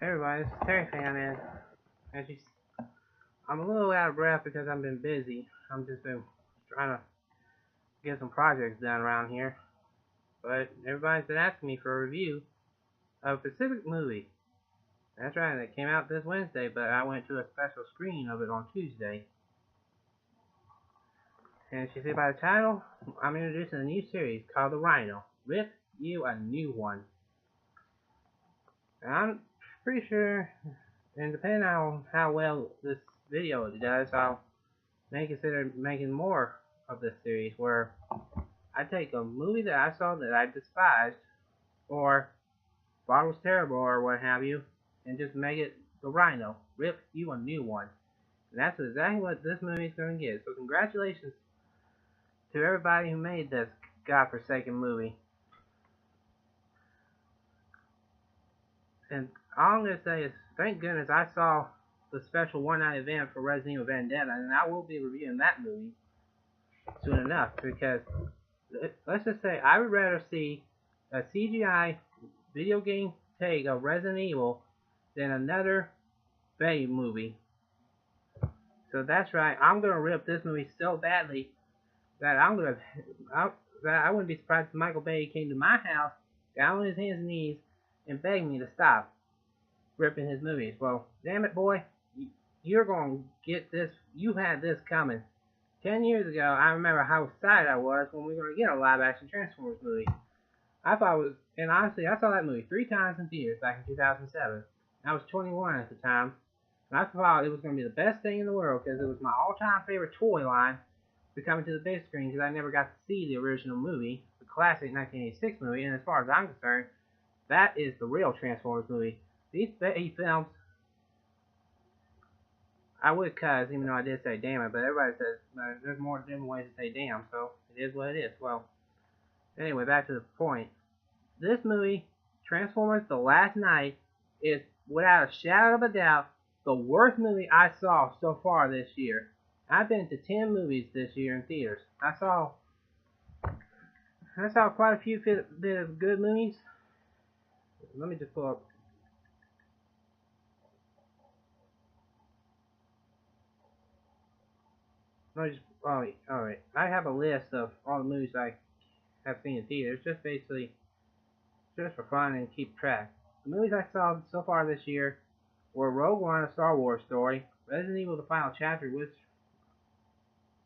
Hey everybody, this is Terry Fan, and I'm a little out of breath because I've been busy. I've just been trying to get some projects done around here. But everybody's been asking me for a review of a specific movie. That's right, it came out this Wednesday, but I went to a special screening of it on Tuesday. And as you see by the title, I'm introducing a new series called the RYNO I I. And I'm pretty sure, and depending on how well this video does, I may consider making more of this series where I take a movie that I saw that I despised or thought was terrible or what have you, and just make it the RYNO, rip you a new one. And that's exactly what this movie is going to get. So congratulations to everybody who made this godforsaken movie. And all I'm going to say is, thank goodness I saw the special one-night event for Resident Evil Vendetta, and I will be reviewing that movie soon enough, because let's just say I would rather see a CGI video game take of Resident Evil than another Bay movie. So that's right, I'm going to rip this movie so badly that I wouldn't be surprised if Michael Bay came to my house, got on his hands and knees, and begged me to stop ripping his movies. Well, damn it, boy, you're going to get this. You had this coming. 10 years ago, I remember how excited I was when we were going to get a live-action Transformers movie. I thought it was, and honestly, I saw that movie 3 times in theaters back in 2007. I was 21 at the time, and I thought it was going to be the best thing in the world because it was my all-time favorite toy line to come to the big screen, because I never got to see the original movie, the classic 1986 movie, and as far as I'm concerned, that is the real Transformers movie. These films, I would cuss, even though I did say damn it, but everybody says there's more different ways to say damn, so it is what it is. Well, anyway, back to the point. This movie, Transformers The Last Night, is without a shadow of a doubt the worst movie I saw so far this year. I've been to 10 movies this year in theaters. I saw quite a few bit of good movies. Let me just pull up. Alright. I have a list of all the movies I have seen in theaters, just basically just for fun and keep track. The movies I saw so far this year were Rogue One, a Star Wars story, Resident Evil: The Final Chapter, which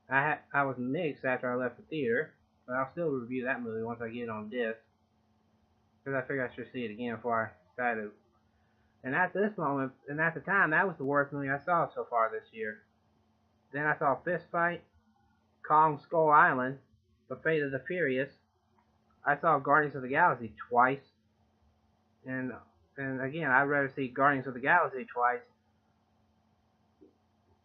I was mixed after I left the theater, but I'll still review that movie once I get it on disc, because I figure I should see it again before I decided. And at this moment, and at the time, that was the worst movie I saw so far this year. Then I saw Fist Fight, Kong Skull Island, The Fate of the Furious. I saw Guardians of the Galaxy twice, and again, I'd rather see Guardians of the Galaxy twice.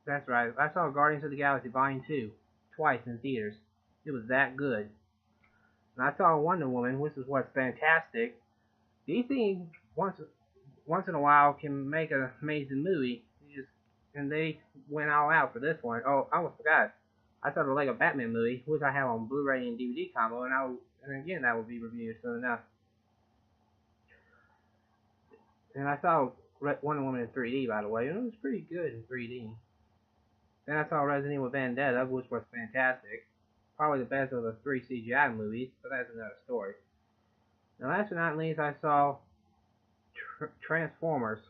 That's right, I saw Guardians of the Galaxy Volume 2 twice in theaters. It was that good. And I saw Wonder Woman, which is what's fantastic. DC once in a while can make an amazing movie, and they went all out for this one. Oh, I almost forgot. I saw the Lego Batman movie, which I have on Blu-ray and DVD combo, and again that will be reviewed soon enough. And I saw Wonder Woman in 3D, by the way, and it was pretty good in 3D. Then I saw Resident Evil Vendetta, which was fantastic. Probably the best of the 3 CGI movies, but that's another story. And last but not least, I saw Transformers,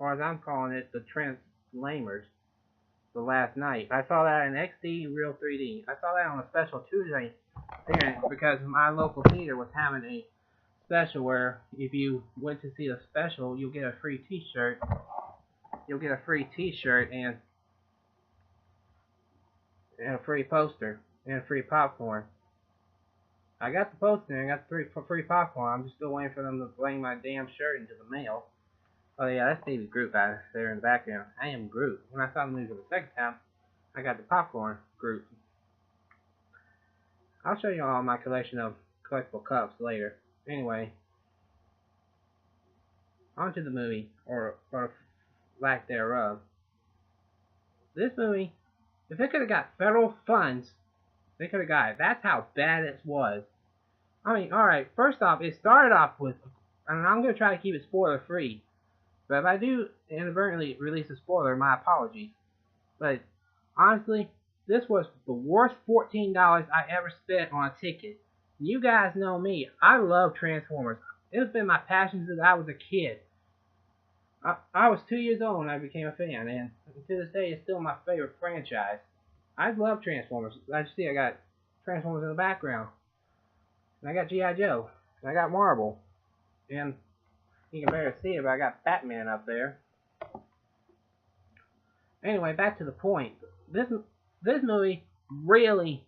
or as I'm calling it, the Translamers, The Last Night. I saw that in XD Real 3D. I saw that on a special Tuesday appearance because my local theater was having a special where if you went to see the special, you'll get a free t-shirt. You'll get a free t-shirt and a free poster and free popcorn. I got the poster and I got the free popcorn. I'm just still waiting for them to bring my damn shirt into the mail. Oh yeah, that's David Groot back there in the background. I am Groot. When I saw the movie for the second time, I got the popcorn Groot. I'll show you all my collection of collectible cups later. Anyway, on to the movie, or lack thereof. This movie, if it could have got federal funds, they could have got it. That's how bad it was. I mean, alright, first off, it started off with, and I'm going to try to keep it spoiler free. But if I do inadvertently release a spoiler, my apologies. But honestly, this was the worst $14 I ever spent on a ticket. You guys know me. I love Transformers. It's been my passion since I was a kid. I was 2 years old when I became a fan, and to this day, it's still my favorite franchise. I love Transformers. As you see, I got Transformers in the background. And I got G.I. Joe. And I got Marvel. And you can barely see it, but I got Batman up there. Anyway, back to the point. This movie really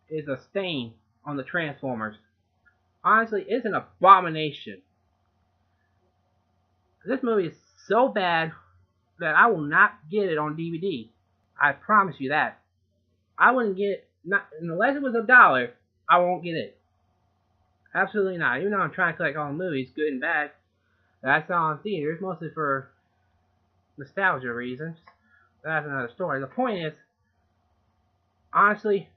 is a stain on the Transformers. Honestly, it's an abomination. This movie is so bad that I will not get it on DVD. I promise you that. I wouldn't get it, not unless it was $1. I won't get it. Absolutely not. Even though I'm trying to collect all the movies, good and bad, that I saw in theaters, mostly for nostalgia reasons. That's another story. The point is, honestly,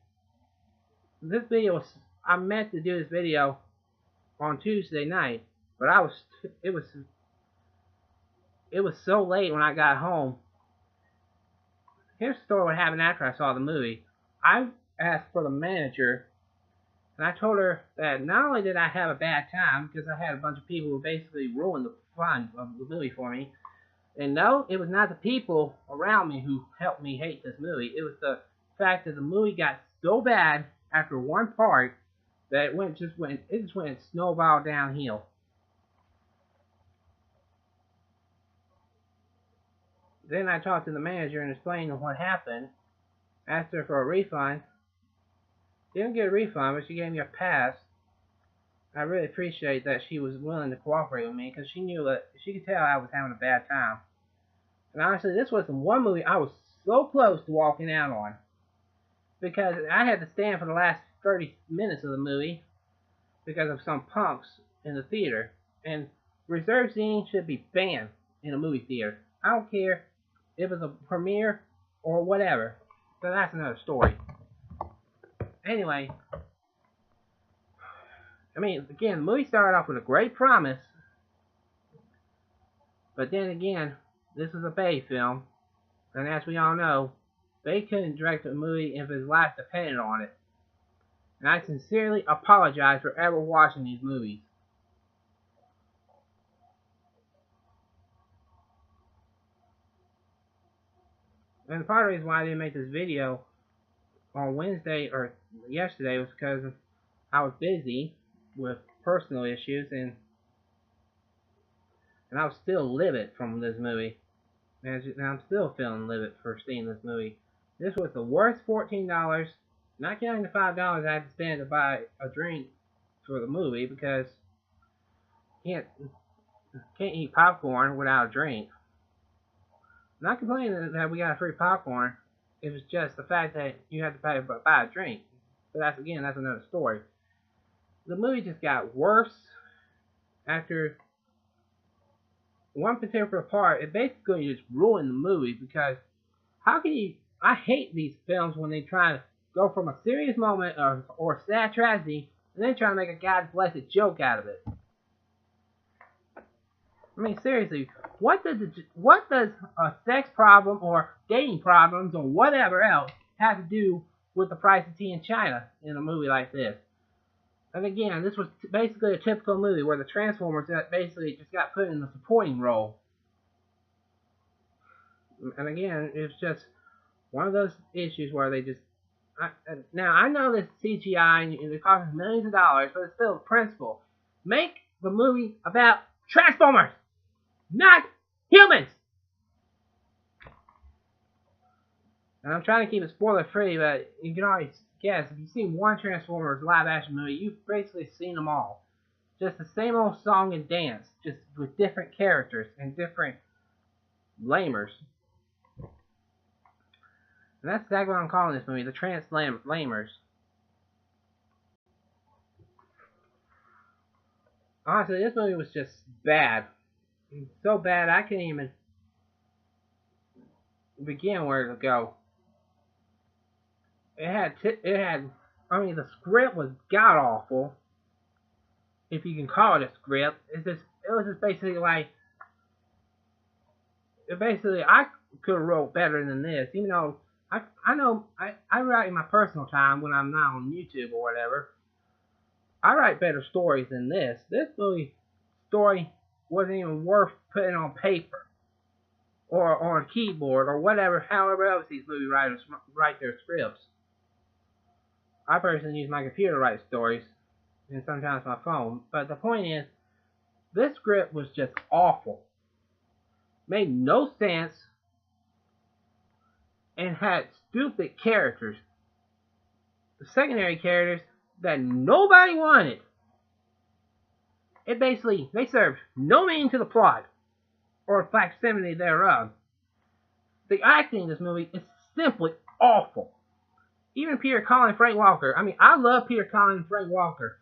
this video was, I meant to do this video on Tuesday night, but it was so late when I got home. Here's the story what happened after I saw the movie. I asked for the manager, and I told her that not only did I have a bad time, because I had a bunch of people who basically ruined the fun of the movie for me, and no, it was not the people around me who helped me hate this movie. It was the fact that the movie got so bad after one part that it just went and snowballed downhill. Then I talked to the manager and explained what happened. Asked her for a refund. Didn't get a refund, but she gave me a pass. I really appreciate that she was willing to cooperate with me, because she knew that she could tell I was having a bad time. And honestly, this was the one movie I was so close to walking out on, because I had to stand for the last 30 minutes of the movie because of some punks in the theater. And reserved seating should be banned in a movie theater. I don't care if it's a premiere or whatever. So that's another story. Anyway, I mean, again, the movie started off with a great promise, but then again, this is a Bay film, and as we all know, Bay couldn't direct a movie if his life depended on it. And I sincerely apologize for ever watching these movies. And part of the reason why I didn't make this video on Wednesday or yesterday was because I was busy with personal issues, and I was still livid from this movie. And I'm still feeling livid for seeing this movie. This was the worst $14, not counting the $5 I had to spend to buy a drink for the movie, because you can't eat popcorn without a drink. I'm not complaining that we got free popcorn. It was just the fact that you had to pay to buy a drink. But that's another story. The movie just got worse after one particular part. It basically just ruined the movie, because how can you... I hate these films when they try to go from a serious moment or sad tragedy and then try to make a God blessed joke out of it. I mean, seriously, what does a sex problem or dating problems or whatever else have to do with the price of tea in China in a movie like this? And again, this was basically a typical movie where the Transformers basically just got put in the supporting role. And again, it's just one of those issues where they just... now, I know this CGI and it costs millions of dollars, but it's still a principle. Make the movie about Transformers, not humans! And I'm trying to keep it spoiler free, but you can always guess, if you've seen one Transformers live action movie, you've basically seen them all. Just the same old song and dance, just with different characters and different lamers. And that's exactly what I'm calling this movie, the Trans-Lamers. Honestly, this movie was just bad. So bad I couldn't even begin where to go. I mean, the script was god awful, if you can call it a script. It was just basically like, basically, I could have wrote better than this, even though I know I write in my personal time when I'm not on YouTube or whatever. I write better stories than this. This movie story wasn't even worth putting on paper or on a keyboard or whatever, however else these movie writers write their scripts. I personally use my computer to write stories and sometimes my phone. But the point is, this script was just awful. Made no sense and had stupid characters. The secondary characters that nobody wanted. It basically, they served no meaning to the plot or facsimile thereof. The acting in this movie is simply awful. Even Peter Cullen and Frank Walker. I mean, I love Peter Cullen and Frank Walker.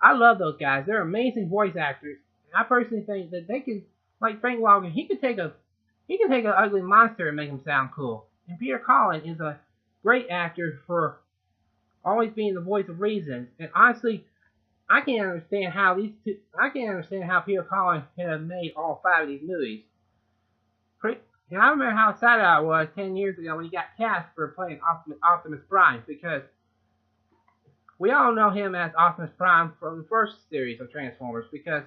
I love those guys. They're amazing voice actors. And I personally think that they can, like Frank Walker, he can take an ugly monster and make him sound cool. And Peter Cullen is a great actor for always being the voice of reason. And honestly, I can't understand how Peter Cullen can have made all 5 of these movies. And I remember how excited I was 10 years ago when he got cast for playing Optimus Prime, because we all know him as Optimus Prime from the first series of Transformers, because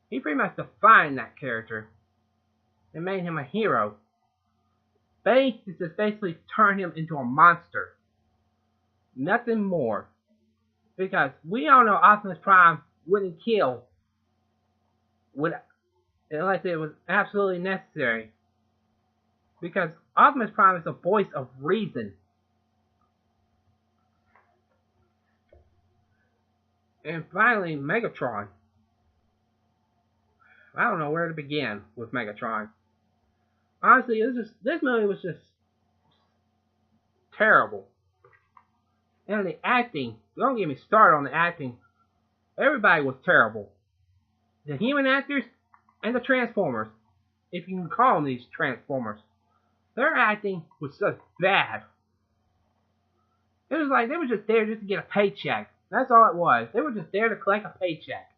he pretty much defined that character and made him a hero. They just basically turned him into a monster. Nothing more. Because we all know Optimus Prime wouldn't kill unless it was absolutely necessary. Because Optimus Prime is the voice of reason. And finally, Megatron. I don't know where to begin with Megatron. Honestly, this movie was just terrible. And the acting, don't get me started on the acting. Everybody was terrible. The human actors and the Transformers, if you can call them these Transformers, their acting was just bad. It was like they were just there just to get a paycheck. That's all it was. They were just there to collect a paycheck.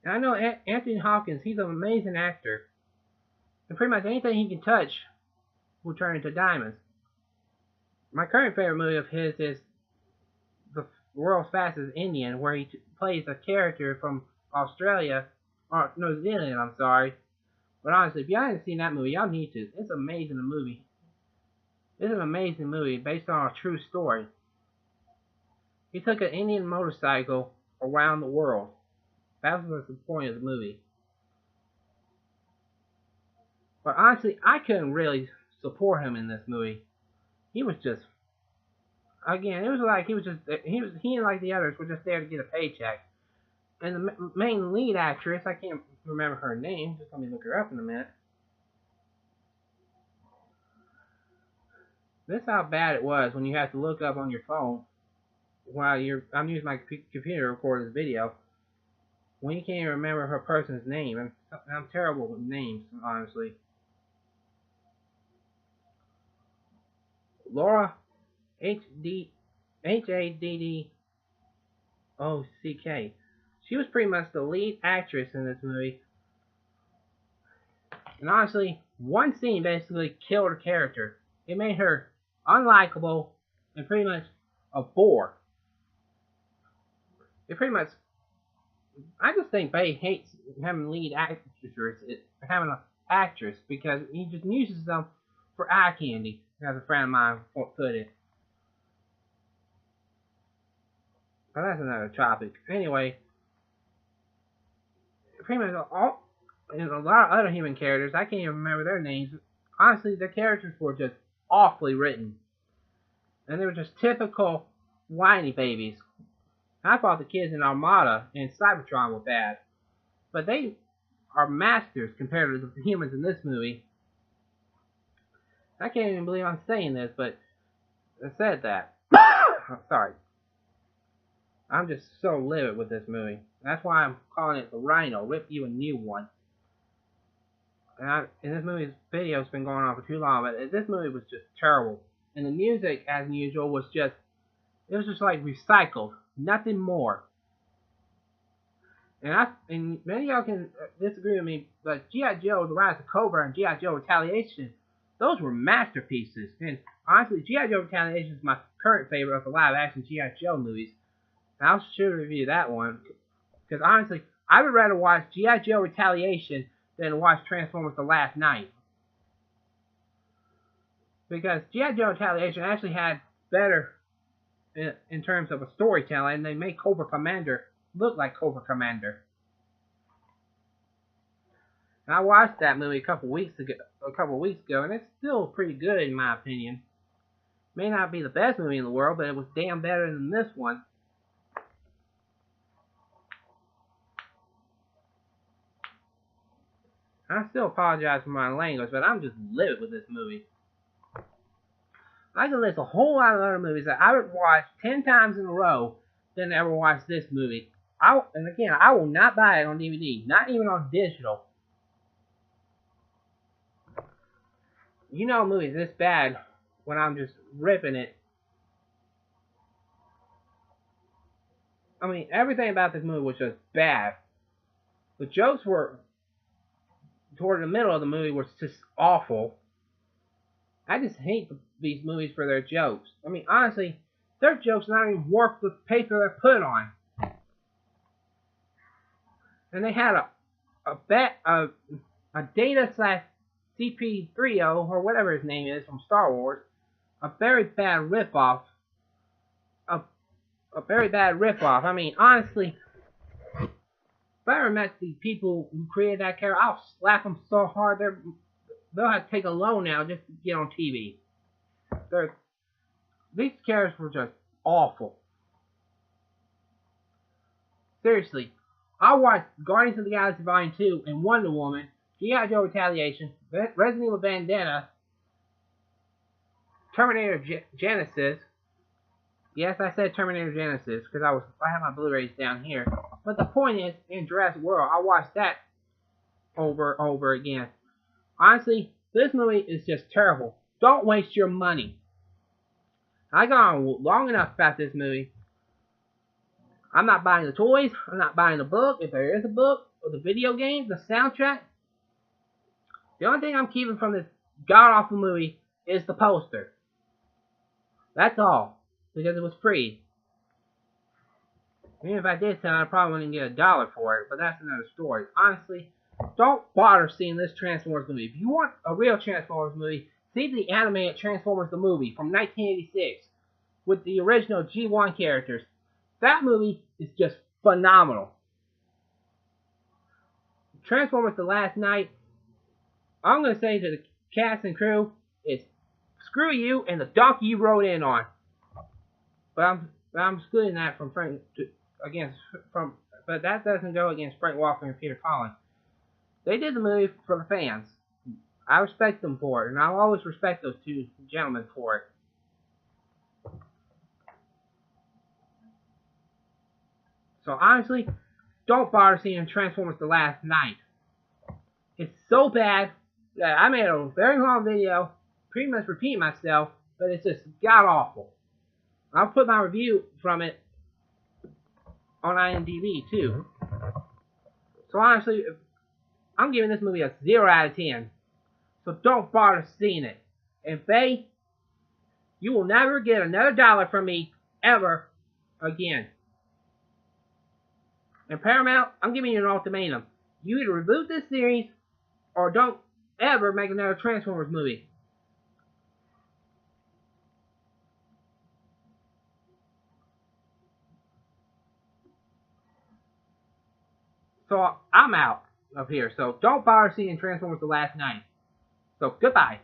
And I know Anthony Hopkins, he's an amazing actor. And pretty much anything he can touch will turn into diamonds. My current favorite movie of his is The World's Fastest Indian, where he plays a character from Australia, or New Zealand, I'm sorry. But honestly, if y'all haven't seen that movie, y'all need to. It's an amazing movie. It's an amazing movie based on a true story. He took an Indian motorcycle around the world. That was the point of the movie. But honestly, I couldn't really support him in this movie. He was just, again, it was like he and like the others were just there to get a paycheck. And the main lead actress, I can't remember her name, just let me look her up in a minute. This is how bad it was when you have to look up on your phone while I'm using my computer to record this video. When you can't even remember her person's name. I'm terrible with names, honestly. Laura Haddock. She was pretty much the lead actress in this movie. And honestly, one scene basically killed her character. It made her unlikable and pretty much a bore. I just think Bay hates having lead having an actress, because he just uses them for eye candy, as a friend of mine put it. But that's another topic. Anyway, pretty much and a lot of other human characters, I can't even remember their names. Honestly, their characters were just awfully written. And they were just typical whiny babies. I thought the kids in Armada and Cybertron were bad. But they are masters compared to the humans in this movie. I can't even believe I'm saying this, but I said that. Sorry. I'm just so livid with this movie. That's why I'm calling it the RYNO, Rip You a New One. And this movie's video's been going on for too long, but this movie was just terrible. And the music, as usual, was just like recycled. Nothing more. And many of y'all can disagree with me, but G.I. Joe: The Rise of Cobra and G.I. Joe: Retaliation, those were masterpieces. And honestly, G.I. Joe: Retaliation is my current favorite of the live-action G.I. Joe movies. And I'll sure review that one because honestly, I would rather watch G.I. Joe: Retaliation than watch Transformers: The Last Knight. Because G.I. Joe: Retaliation actually had better in terms of a storytelling, and they made Cobra Commander look like Cobra Commander. And I watched that movie a couple weeks ago, and it's still pretty good in my opinion. May not be the best movie in the world, but it was damn better than this one. I still apologize for my language, but I'm just livid with this movie. I can list a whole lot of other movies that I would watch 10 times in a row than ever watch this movie. And again, I will not buy it on DVD, not even on digital. You know a movie's this bad when I'm just ripping it. I mean, everything about this movie was just bad. The jokes were, toward the middle of the movie, was just awful. I just hate these movies for their jokes. I mean, honestly, their jokes are not even worth the paper they're put on. And they had a Data slash CP3O, or whatever his name is, from Star Wars. A very bad ripoff. A very bad ripoff. I mean, honestly, if I ever met the people who created that character, I'll slap them so hard they'll have to take a loan now just to get on TV. These characters were just awful. Seriously, I watched Guardians of the Galaxy Volume 2 and Wonder Woman, G.I. Joe: Retaliation, Resident Evil Vendetta, Terminator Genesis. Yes, I said Terminator Genesis because I have my Blu-rays down here. But the point is, in Jurassic World, I watched that over and over again. Honestly, this movie is just terrible. Don't waste your money. I got on long enough about this movie. I'm not buying the toys. I'm not buying the book, if there is a book, or the video game, the soundtrack. The only thing I'm keeping from this god-awful movie is the poster. That's all. Because it was free. Even if I did sell it, I probably wouldn't get $1 for it, but that's another story. Honestly, don't bother seeing this Transformers movie. If you want a real Transformers movie, see the animated Transformers the movie from 1986 with the original G1 characters. That movie is just phenomenal. Transformers: The Last Knight, I'm going to say to the cast and crew, is screw you and the donkey you rode in on. But I'm excluding that from but that doesn't go against Frank Walker and Peter Collins. They did the movie for the fans. I respect them for it, and I'll always respect those two gentlemen for it. So honestly, don't bother seeing Transformers: The Last Knight. It's so bad that I made a very long video, pretty much repeating myself, but it's just god awful. I'll put my review from it on IMDb too. So honestly, I'm giving this movie a 0 out of 10. So don't bother seeing it. And Faye, you will never get another $1 from me ever again. And Paramount, I'm giving you an ultimatum. You either reboot this series or don't ever make another Transformers movie. So I'm out of here. So don't bother seeing Transformers: The Last Knight. So goodbye.